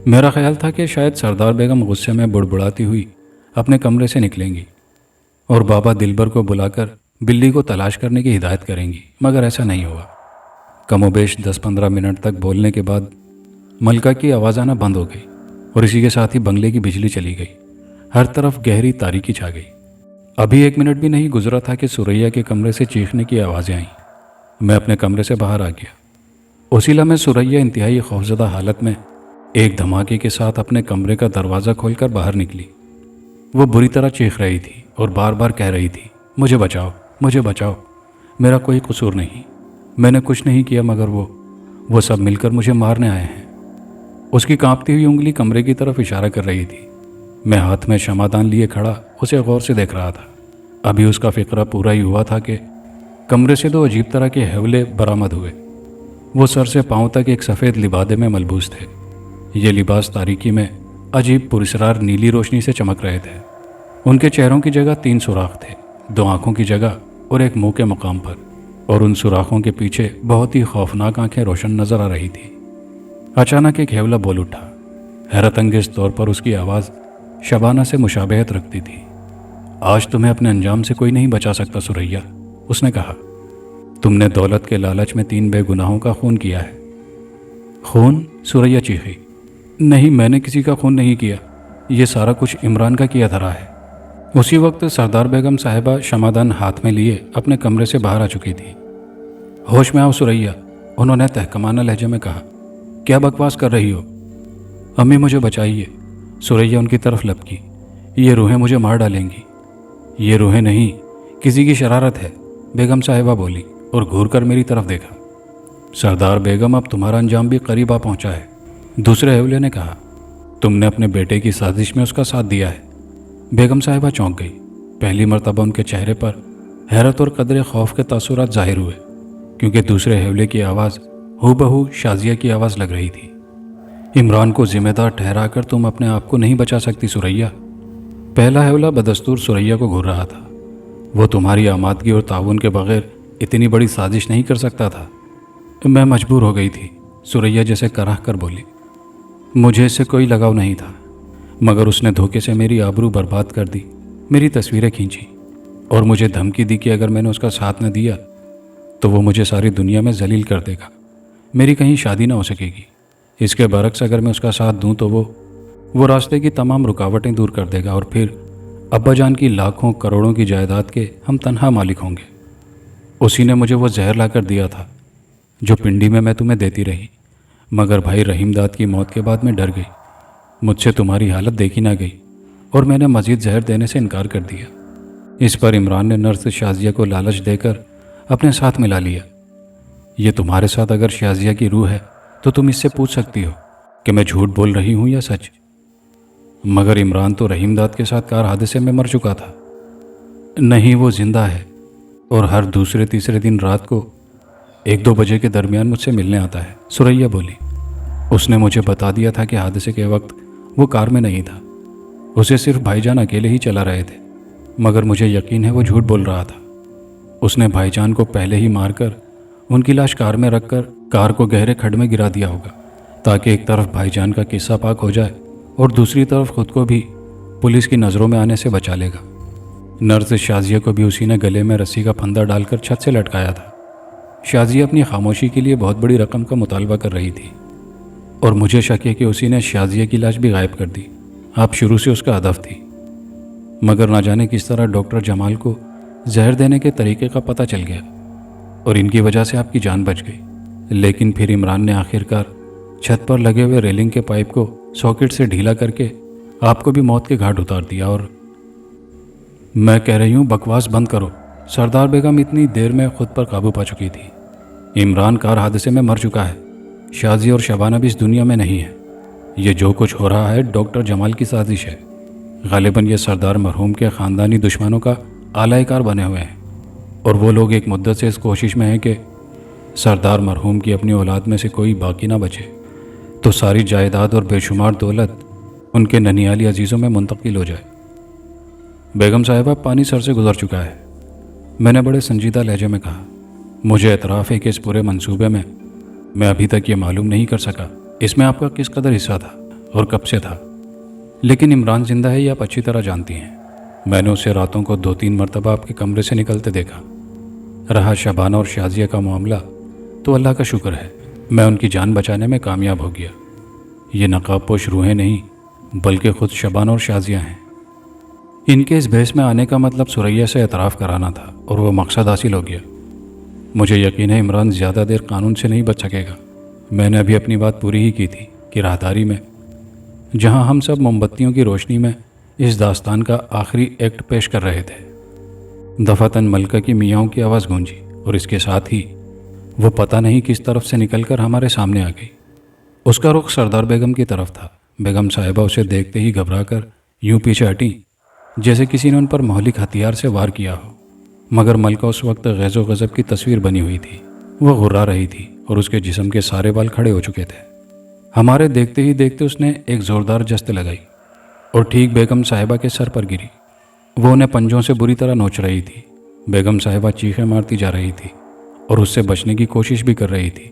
میرا خیال تھا کہ شاید سردار بیگم غصے میں بڑبڑاتی ہوئی اپنے کمرے سے نکلیں گی اور بابا دلبر کو بلا کر بلی کو تلاش کرنے کی ہدایت کریں گی، مگر ایسا نہیں ہوا۔ کم و بیش 10-15 منٹ تک بولنے کے بعد ملکہ کی آواز آنا بند ہو گئی اور اسی کے ساتھ ہی بنگلے کی بجلی چلی گئی۔ ہر طرف گہری تاریکی چھا گئی۔ ابھی 1 منٹ بھی نہیں گزرا تھا کہ ثریا کے کمرے سے چیخنے کی آوازیں آئیں۔ میں اپنے کمرے سے باہر آ گیا۔ اسی لمحے ثریا انتہائی خوفزدہ حالت میں ایک دھماکے کے ساتھ اپنے کمرے کا دروازہ کھول کر باہر نکلی۔ وہ بری طرح چیخ رہی تھی اور بار بار کہہ رہی تھی، مجھے بچاؤ، مجھے بچاؤ، میرا کوئی قصور نہیں، میں نے کچھ نہیں کیا مگر وہ سب مل کر مجھے مارنے آئے ہیں۔ اس کی کانپتی ہوئی انگلی کمرے کی طرف اشارہ کر رہی تھی۔ میں ہاتھ میں شمعدان لیے کھڑا اسے غور سے دیکھ رہا تھا۔ ابھی اس کا فقرہ پورا ہی ہوا تھا کہ کمرے سے 2 عجیب طرح کے حولے برآمد ہوئے۔ وہ سر سے پاؤں تک ایک سفید لبادے میں ملبوس تھے۔ یہ لباس تاریکی میں عجیب پراسرار نیلی روشنی سے چمک رہے تھے۔ ان کے چہروں کی جگہ 3 سوراخ تھے، 2 آنکھوں کی جگہ اور ایک منہ کے مقام پر، اور ان سوراخوں کے پیچھے بہت ہی خوفناک آنکھیں روشن نظر آ رہی تھیں۔ اچانک ایک حیولہ بول اٹھا۔ حیرت انگیز طور پر اس کی آواز شبانہ سے مشابہت رکھتی تھی۔ آج تمہیں اپنے انجام سے کوئی نہیں بچا سکتا ثریا، اس نے کہا۔ تم نے دولت کے لالچ میں 3 بے گناہوں کا خون کیا ہے۔ خون؟ ثریا چیخی۔ نہیں، میں نے کسی کا خون نہیں کیا، یہ سارا کچھ عمران کا کیا دھرا ہے۔ اسی وقت سردار بیگم صاحبہ شمعدان ہاتھ میں لیے اپنے کمرے سے باہر آ چکی تھی۔ ہوش میں آؤ ثریا، انہوں نے تحکمانہ لہجے میں کہا۔ کیا بکواس کر رہی ہو؟ امی مجھے بچائیے، ثریا ان کی طرف لپکی۔ یہ روحیں مجھے مار ڈالیں گی۔ یہ روحیں نہیں، کسی کی شرارت ہے، بیگم صاحبہ بولی اور گھور کر میری طرف دیکھا۔ سردار بیگم، اب تمہارا انجام بھی قریب آ پہنچا ہے، دوسرے حولے نے کہا۔ تم نے اپنے بیٹے کی سازش میں اس کا ساتھ دیا ہے۔ بیگم صاحبہ چونک گئی۔ پہلی مرتبہ ان کے چہرے پر حیرت اور قدرے خوف کے تاثرات ظاہر ہوئے، کیونکہ دوسرے حولے کی آواز ہو بہو شازیہ کی آواز لگ رہی تھی۔ عمران کو ذمہ دار ٹھہرا کر تم اپنے آپ کو نہیں بچا سکتی سریا۔ پہلا حولہ بدستور سریا کو گھور رہا تھا۔ وہ تمہاری آمادگی اور تعاون کے بغیر اتنی بڑی سازش نہیں کر سکتا تھا۔ میں مجبور ہو گئی تھی، سریا جیسے کراہ کر بولی۔ مجھے اس سے کوئی لگاؤ نہیں تھا، مگر اس نے دھوکے سے میری آبرو برباد کر دی، میری تصویریں کھینچی اور مجھے دھمکی دی کہ اگر میں نے اس کا ساتھ نہ دیا تو وہ مجھے ساری دنیا میں ذلیل کر دے گا، میری کہیں شادی نہ ہو سکے گی۔ اس کے برعکس اگر میں اس کا ساتھ دوں تو وہ راستے کی تمام رکاوٹیں دور کر دے گا اور پھر ابا جان کی لاکھوں کروڑوں کی جائیداد کے ہم تنہا مالک ہوں گے۔ اسی نے مجھے وہ زہر لا کر دیا تھا جو پنڈی میں تمہیں دیتی رہی، مگر بھائی رحیم داد کی موت کے بعد میں ڈر گئی۔ مجھ سے تمہاری حالت دیکھی نہ گئی اور میں نے مزید زہر دینے سے انکار کر دیا۔ اس پر عمران نے نرس شازیہ کو لالچ دے کر اپنے ساتھ ملا لیا۔ یہ تمہارے ساتھ اگر شازیہ کی روح ہے تو تم اس سے پوچھ سکتی ہو کہ میں جھوٹ بول رہی ہوں یا سچ۔ مگر عمران تو رحیم داد کے ساتھ کار حادثے میں مر چکا تھا۔ نہیں، وہ زندہ ہے اور ہر دوسرے تیسرے دن رات کو 1-2 بجے کے درمیان مجھ سے ملنے آتا ہے، سریا بولی۔ اس نے مجھے بتا دیا تھا کہ حادثے کے وقت وہ کار میں نہیں تھا، اسے صرف بھائی جان اکیلے ہی چلا رہے تھے، مگر مجھے یقین ہے وہ جھوٹ بول رہا تھا۔ اس نے بھائی جان کو پہلے ہی مار کر ان کی لاش کار میں رکھ کر کار کو گہرے کھڈ میں گرا دیا ہوگا، تاکہ ایک طرف بھائی جان کا قصہ پاک ہو جائے اور دوسری طرف خود کو بھی پولیس کی نظروں میں آنے سے بچا لے گا۔ نرس شازیہ کو بھی اسی نے گلے میں رسی کا پھندا ڈال کر چھت سے لٹکایا تھا۔ شازیہ اپنی خاموشی کے لیے بہت بڑی رقم کا مطالبہ کر رہی تھی اور مجھے شک ہے کہ اسی نے شازیہ کی لاش بھی غائب کر دی۔ آپ شروع سے اس کا ہدف تھی، مگر نہ جانے کس طرح ڈاکٹر جمال کو زہر دینے کے طریقے کا پتہ چل گیا اور ان کی وجہ سے آپ کی جان بچ گئی۔ لیکن پھر عمران نے آخرکار چھت پر لگے ہوئے ریلنگ کے پائپ کو ساکٹ سے ڈھیلا کر کے آپ کو بھی موت کے گھاٹ اتار دیا۔ اور میں کہہ رہی ہوں بکواس بند کرو۔ سردار بیگم اتنی دیر میں خود پر قابو پا چکی تھی۔ عمران کار حادثے میں مر چکا ہے، شازی اور شبانہ بھی اس دنیا میں نہیں ہے۔ یہ جو کچھ ہو رہا ہے ڈاکٹر جمال کی سازش ہے۔ غالباً یہ سردار مرحوم کے خاندانی دشمنوں کا آلہ کار بنے ہوئے ہیں اور وہ لوگ ایک مدت سے اس کوشش میں ہیں کہ سردار مرحوم کی اپنی اولاد میں سے کوئی باقی نہ بچے تو ساری جائیداد اور بے شمار دولت ان کے ننیالی عزیزوں میں منتقل ہو جائے۔ بیگم صاحبہ، پانی سر سے گزر چکا ہے، میں نے بڑے سنجیدہ لہجے میں کہا۔ مجھے اعتراف ہے کہ اس پورے منصوبے میں ابھی تک یہ معلوم نہیں کر سکا اس میں آپ کا کس قدر حصہ تھا اور کب سے تھا، لیکن عمران زندہ ہے یہ آپ اچھی طرح جانتی ہیں۔ میں نے اسے راتوں کو 2-3 مرتبہ آپ کے کمرے سے نکلتے دیکھا۔ رہا شبانہ اور شازیہ کا معاملہ تو اللہ کا شکر ہے میں ان کی جان بچانے میں کامیاب ہو گیا۔ یہ نقاب پوش روحیں نہیں بلکہ خود شبانہ اور شازیہ ہیں۔ ان کے اس بحث میں آنے کا مطلب سریا سے اعتراف کرانا تھا اور وہ مقصد حاصل ہو گیا۔ مجھے یقین ہے عمران زیادہ دیر قانون سے نہیں بچ سکے گا۔ میں نے ابھی اپنی بات پوری ہی کی تھی کہ راہداری میں جہاں ہم سب موم بتیوں کی روشنی میں اس داستان کا آخری ایکٹ پیش کر رہے تھے، دفعتاً ملکہ کی میاؤں کی آواز گونجی اور اس کے ساتھ ہی وہ پتہ نہیں کس طرف سے نکل کر ہمارے سامنے آ گئی۔ اس کا رخ سردار بیگم کی طرف تھا۔ بیگم صاحبہ اسے دیکھتے ہی گھبرا کر یوں پیچھے ہٹیں جیسے کسی نے ان پر مہلک ہتھیار سے وار کیا ہو، مگر ملکہ اس وقت غیظ و غضب کی تصویر بنی ہوئی تھی۔ وہ غرا رہی تھی اور اس کے جسم کے سارے بال کھڑے ہو چکے تھے۔ ہمارے دیکھتے ہی دیکھتے اس نے ایک زوردار جست لگائی اور ٹھیک بیگم صاحبہ کے سر پر گری۔ وہ انہیں پنجوں سے بری طرح نوچ رہی تھی۔ بیگم صاحبہ چیخیں مارتی جا رہی تھی اور اس سے بچنے کی کوشش بھی کر رہی تھی۔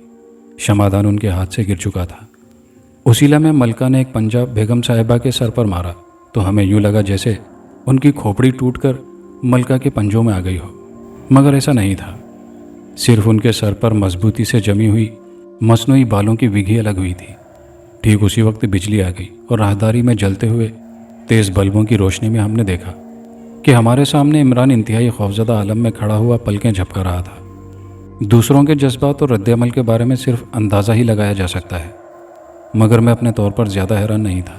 شمعدان ان کے ہاتھ سے گر چکا تھا۔ اسی لمحے ملکہ نے ایک پنجہ بیگم صاحبہ کے سر پر مارا تو ہمیں یوں لگا جیسے ان کی کھوپڑی ٹوٹ کر ملکہ کے پنجوں میں آ گئی ہو، مگر ایسا نہیں تھا۔ صرف ان کے سر پر مضبوطی سے جمی ہوئی مصنوعی بالوں کی وگھی الگ ہوئی تھی۔ ٹھیک اسی وقت بجلی آ گئی اور راہداری میں جلتے ہوئے تیز بلبوں کی روشنی میں ہم نے دیکھا کہ ہمارے سامنے عمران انتہائی خوفزدہ عالم میں کھڑا ہوا پلکیں جھپکا رہا تھا۔ دوسروں کے جذبات اور رد عمل کے بارے میں صرف اندازہ ہی لگایا جا سکتا ہے، مگر میں اپنے طور پر زیادہ حیران نہیں تھا۔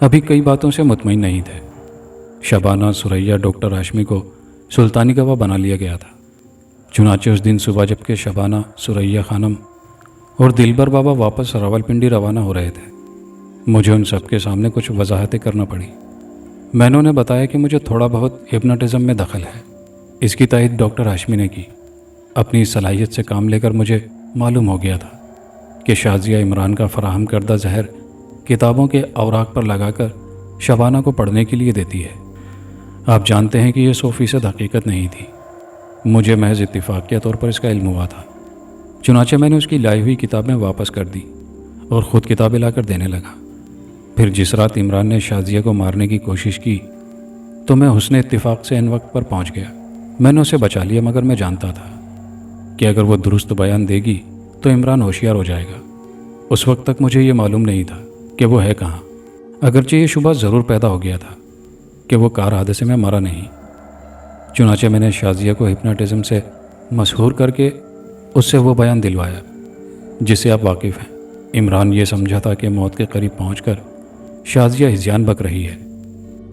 ابھی کئی باتوں سے مطمئن نہیں تھے۔ شبانہ، ثریا، ڈاکٹر ہاشمی کو سلطانی گواہ بنا لیا گیا تھا۔ چنانچہ اس دن صبح جب کہ شبانہ، ثریا خانم اور دلبر بابا واپس راولپنڈی روانہ ہو رہے تھے، مجھے ان سب کے سامنے کچھ وضاحتیں کرنا پڑی۔ میں نے انہیں بتایا کہ مجھے تھوڑا بہت ہپناٹزم میں دخل ہے۔ اس کی تائید ڈاکٹر ہاشمی نے کی۔ اپنی صلاحیت سے کام لے کر مجھے معلوم ہو گیا تھا کہ شازیہ عمران کا فراہم کردہ زہر کتابوں کے اوراق پر لگا کر شبانہ کو پڑھنے کے لیے دیتی ہے۔ آپ جانتے ہیں کہ یہ 100% حقیقت نہیں تھی، مجھے محض اتفاق کے طور پر اس کا علم ہوا تھا۔ چنانچہ میں نے اس کی لائی ہوئی کتابیں واپس کر دی اور خود کتابیں لا کر دینے لگا۔ پھر جس رات عمران نے شازیہ کو مارنے کی کوشش کی تو میں حسن اتفاق سے ان وقت پر پہنچ گیا۔ میں نے اسے بچا لیا، مگر میں جانتا تھا کہ اگر وہ درست بیان دے گی تو عمران ہوشیار ہو جائے گا۔ اس وقت تک مجھے یہ معلوم نہیں تھا کہ وہ ہے کہاں، اگرچہ یہ شبہ ضرور پیدا ہو گیا تھا کہ وہ کار حادثے میں مرا نہیں۔ چنانچہ میں نے شازیہ کو ہپناٹزم سے مسحور کر کے اس سے وہ بیان دلوایا جس سے آپ واقف ہیں۔ عمران یہ سمجھا تھا کہ موت کے قریب پہنچ کر شازیہ ہذیان بک رہی ہے،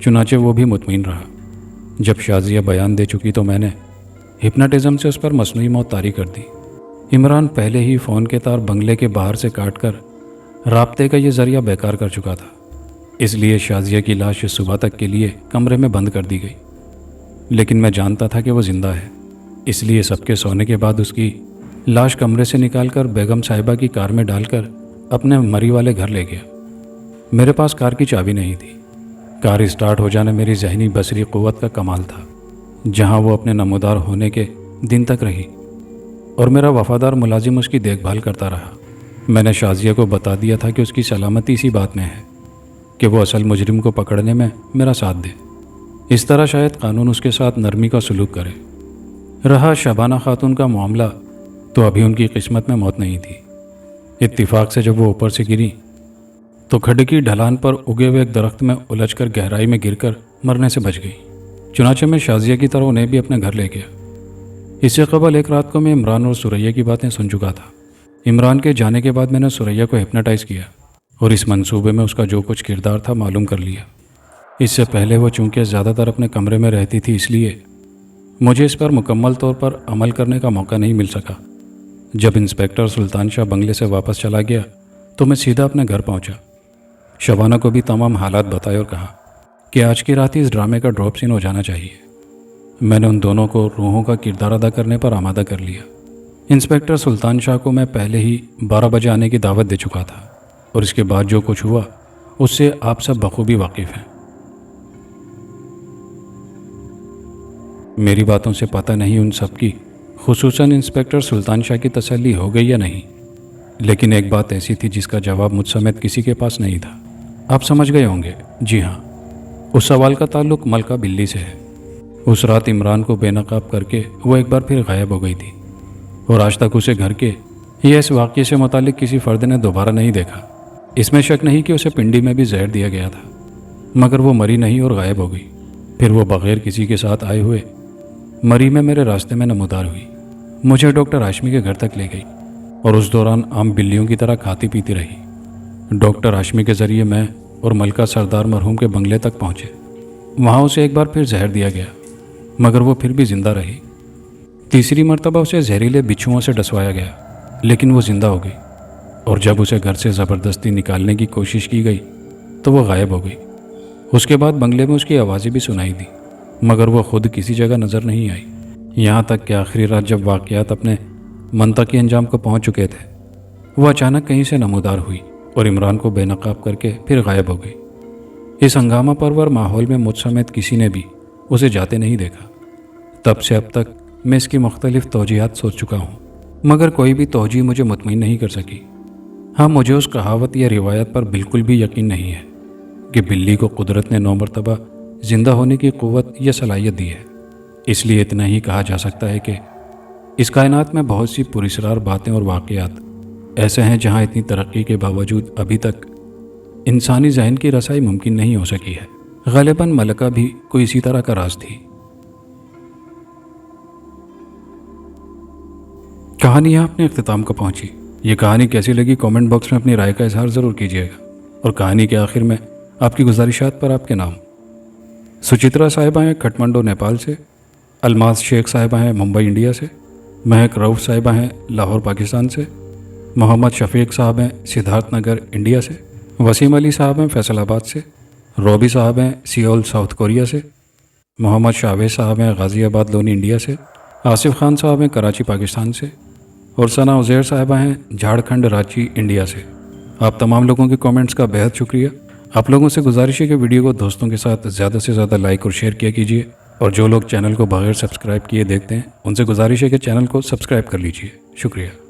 چنانچہ وہ بھی مطمئن رہا۔ جب شازیہ بیان دے چکی تو میں نے ہپناٹزم سے اس پر مصنوعی موت طاری کر دی۔ عمران پہلے ہی فون کے تار بنگلے کے باہر سے کاٹ کر رابطے کا یہ ذریعہ بیکار کر چکا تھا، اس لیے شازیہ کی لاش صبح تک کے لیے کمرے میں بند کر دی گئی۔ لیکن میں جانتا تھا کہ وہ زندہ ہے، اس لیے سب کے سونے کے بعد اس کی لاش کمرے سے نکال کر بیگم صاحبہ کی کار میں ڈال کر اپنے مری والے گھر لے گیا۔ میرے پاس کار کی چابی نہیں تھی۔ کار اسٹارٹ ہو جانا میری ذہنی بصری قوت کا کمال تھا، جہاں وہ اپنے نمودار ہونے کے دن تک رہی اور میرا وفادار ملازم اس کی دیکھ بھال کرتا رہا۔ میں نے شازیہ کو بتا دیا تھا کہ اس کی سلامتی اسی بات میں ہے کہ وہ اصل مجرم کو پکڑنے میں میرا ساتھ دے، اس طرح شاید قانون اس کے ساتھ نرمی کا سلوک کرے۔ رہا شبانہ خاتون کا معاملہ، تو ابھی ان کی قسمت میں موت نہیں تھی۔ اتفاق سے جب وہ اوپر سے گری تو کھڈ کی ڈھلان پر اگے ہوئے ایک درخت میں الجھ کر گہرائی میں گر کر مرنے سے بچ گئی۔ چنانچہ میں شازیہ کی طرح انہیں بھی اپنے گھر لے گیا۔ اس سے قبل ایک رات کو میں عمران اور ثریا کی باتیں سن چکا تھا۔ عمران کے جانے کے بعد میں نے ثریا کو ہپناٹائز کیا اور اس منصوبے میں اس کا جو کچھ کردار تھا معلوم کر لیا۔ اس سے پہلے وہ چونکہ زیادہ تر اپنے کمرے میں رہتی تھی، اس لیے مجھے اس پر مکمل طور پر عمل کرنے کا موقع نہیں مل سکا۔ جب انسپیکٹر سلطان شاہ بنگلے سے واپس چلا گیا تو میں سیدھا اپنے گھر پہنچا۔ شبانہ کو بھی تمام حالات بتائے اور کہا کہ آج کی رات ہی اس ڈرامے کا ڈراپ سین ہو جانا چاہیے۔ میں نے ان دونوں کو روحوں کا کردار ادا کرنے پر آمادہ کر لیا۔ انسپیکٹر سلطان شاہ کو میں پہلے ہی 12 بجے آنے کی دعوت دے چکا تھا اور اس کے بعد جو کچھ ہوا اس سے آپ سب بخوبی واقف ہیں۔ میری باتوں سے پتہ نہیں ان سب کی، خصوصاً انسپیکٹر سلطان شاہ کی تسلی ہو گئی یا نہیں، لیکن ایک بات ایسی تھی جس کا جواب مجھ سمیت کسی کے پاس نہیں تھا۔ آپ سمجھ گئے ہوں گے، جی ہاں، اس سوال کا تعلق ملکہ بلی سے ہے۔ اس رات عمران کو بے نقاب کر کے وہ ایک بار پھر غائب ہو گئی تھی اور آج تک اسے گھر کے یا اس واقعے سے متعلق کسی فرد نے دوبارہ نہیں دیکھا۔ اس میں شک نہیں کہ اسے پنڈی میں بھی زہر دیا گیا تھا، مگر وہ مری نہیں اور غائب ہو گئی۔ پھر وہ بغیر کسی کے ساتھ آئے ہوئے مری میں میرے راستے میں نمودار ہوئی، مجھے ڈاکٹر ہاشمی کے گھر تک لے گئی اور اس دوران عام بلیوں کی طرح کھاتی پیتی رہی۔ ڈاکٹر ہاشمی کے ذریعے میں اور ملکہ سردار مرحوم کے بنگلے تک پہنچے۔ وہاں اسے ایک بار پھر زہر دیا گیا، مگر وہ پھر بھی زندہ رہی۔ تیسری مرتبہ اسے زہریلے بچھوؤں سے ڈسوایا گیا، لیکن وہ زندہ ہو گئی، اور جب اسے گھر سے زبردستی نکالنے کی کوشش کی گئی تو وہ غائب ہو گئی۔ اس کے بعد بنگلے میں اس کی آوازیں بھی سنائی دی، مگر وہ خود کسی جگہ نظر نہیں آئی، یہاں تک کہ آخری رات جب واقعات اپنے منطقی انجام کو پہنچ چکے تھے، وہ اچانک کہیں سے نمودار ہوئی اور عمران کو بے نقاب کر کے پھر غائب ہو گئی۔ اس ہنگامہ پرور ماحول میں مجھ سمیت کسی نے بھی اسے جاتے نہیں دیکھا۔ تب سے اب تک میں اس کی مختلف توجیہات سوچ چکا ہوں، مگر کوئی بھی توجیہ مجھے مطمئن نہیں کر سکی۔ ہاں، مجھے اس کہاوت یا روایت پر بالکل بھی یقین نہیں ہے کہ بلی کو قدرت نے 9 مرتبہ زندہ ہونے کی قوت یا صلاحیت دی ہے۔ اس لیے اتنا ہی کہا جا سکتا ہے کہ اس کائنات میں بہت سی پراسرار باتیں اور واقعات ایسے ہیں جہاں اتنی ترقی کے باوجود ابھی تک انسانی ذہن کی رسائی ممکن نہیں ہو سکی ہے۔ غالباً ملکہ بھی کوئی اسی طرح کا راز تھی۔ کہانی یہاں اپنے اختتام کو پہنچی۔ یہ کہانی کیسی لگی کامنٹ باکس میں اپنی رائے کا اظہار ضرور کیجیے گا، اور کہانی کے آخر میں آپ کی گزارشات پر آپ کے نام۔ سچترا صاحبہ ہیں کھٹمنڈو نیپال سے، الماس شیخ صاحبہ ہیں ممبئی انڈیا سے، مہک رؤف صاحبہ ہیں لاہور پاکستان سے، محمد شفیق صاحب ہیں سدھارتھ نگر انڈیا سے، وسیم علی صاحب ہیں فیصل آباد سے، روبی صاحب ہیں سیول ساؤتھ کوریا سے، محمد شاویز صاحب ہیں غازی آباد لونی انڈیا سے، آصف خان صاحب ہیں کراچی پاکستان سے، اور ثنا عزیر صاحبہ ہیں جھارکھنڈ رانچی انڈیا سے۔ آپ تمام لوگوں کے کامنٹس کا بہت شکریہ۔ آپ لوگوں سے گزارش ہے کہ ویڈیو کو دوستوں کے ساتھ زیادہ سے زیادہ لائک اور شیئر کیا کیجیے، اور جو لوگ چینل کو بغیر سبسکرائب کیے دیکھتے ہیں ان سے گزارش ہے کہ چینل کو سبسکرائب کر لیجیے۔ شکریہ۔